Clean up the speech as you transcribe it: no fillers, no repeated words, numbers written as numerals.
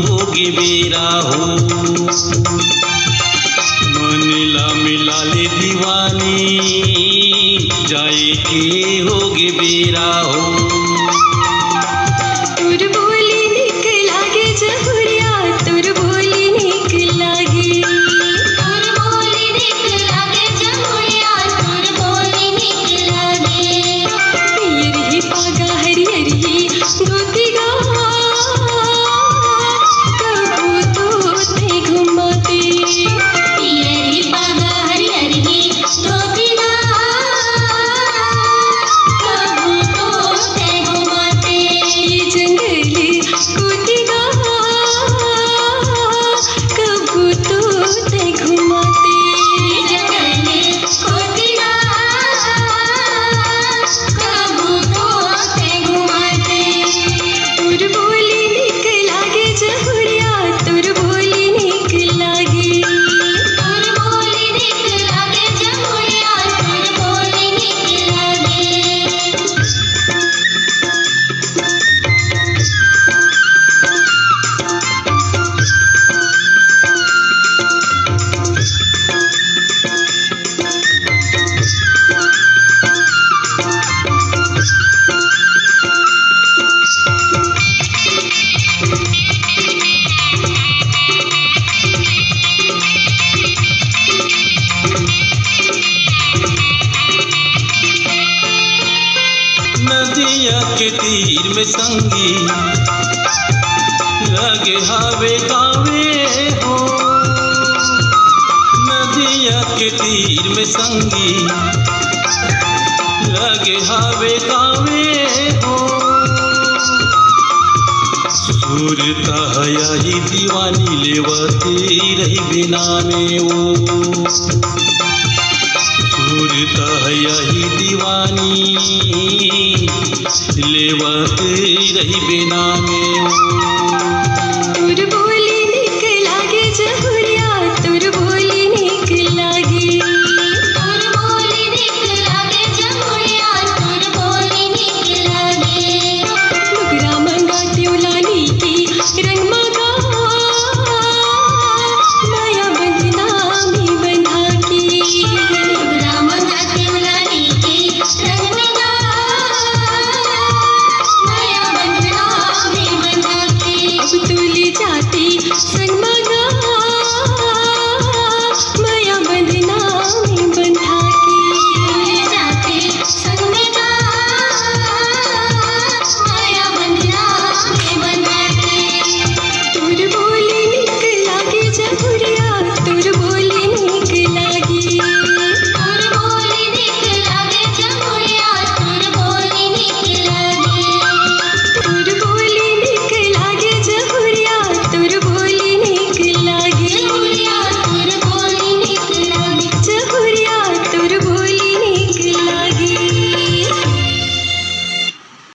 होगे बेरा हो। मन ला मिला ले दीवानी जाए के होगे बेरा हो। तुर बोली निक लागे जहुरिया तुर बोली निक लागे। तुर बोली निक लागे जहुरिया तुर बोली निक लागे। पियरी पागा हरियरी गोतिगा कबू तो ते घुमाते। पियरी पागा हरियरी गोतिगा कबू तो ते घुमाते। जंगली गोतिगा कबू तो ते घुमाते। जंगली गोतिगा कबू तो ते घुमाते। तुर बोली निक लागे जहुरिया तुर बोली निक लागे। तुर बोली निक लागे जहुरिया तुर बोली निक लागे। नदिया के तीर में संगी लगे हावे गावे हो। नदिया के तीर में संगी लगे हावे गावे हो। सूरता हयाई दीवानी लेवती रही बिना में वो। सूरता हयाई दीवानी लेवत रही बिना में वो। तुर बोली निक लागे जहुरिया तुर बोली निक लागे। तुर बोली निक लागे जहुरिया तुर बोली निक लागे। लुगरा मंगा त्योलानी की रंग मगा माया बंधना में बंधा की। लुगरा मंगा त्योलानी की रंग मगा माया बंधना में बंधा की। अब तुली जाती संग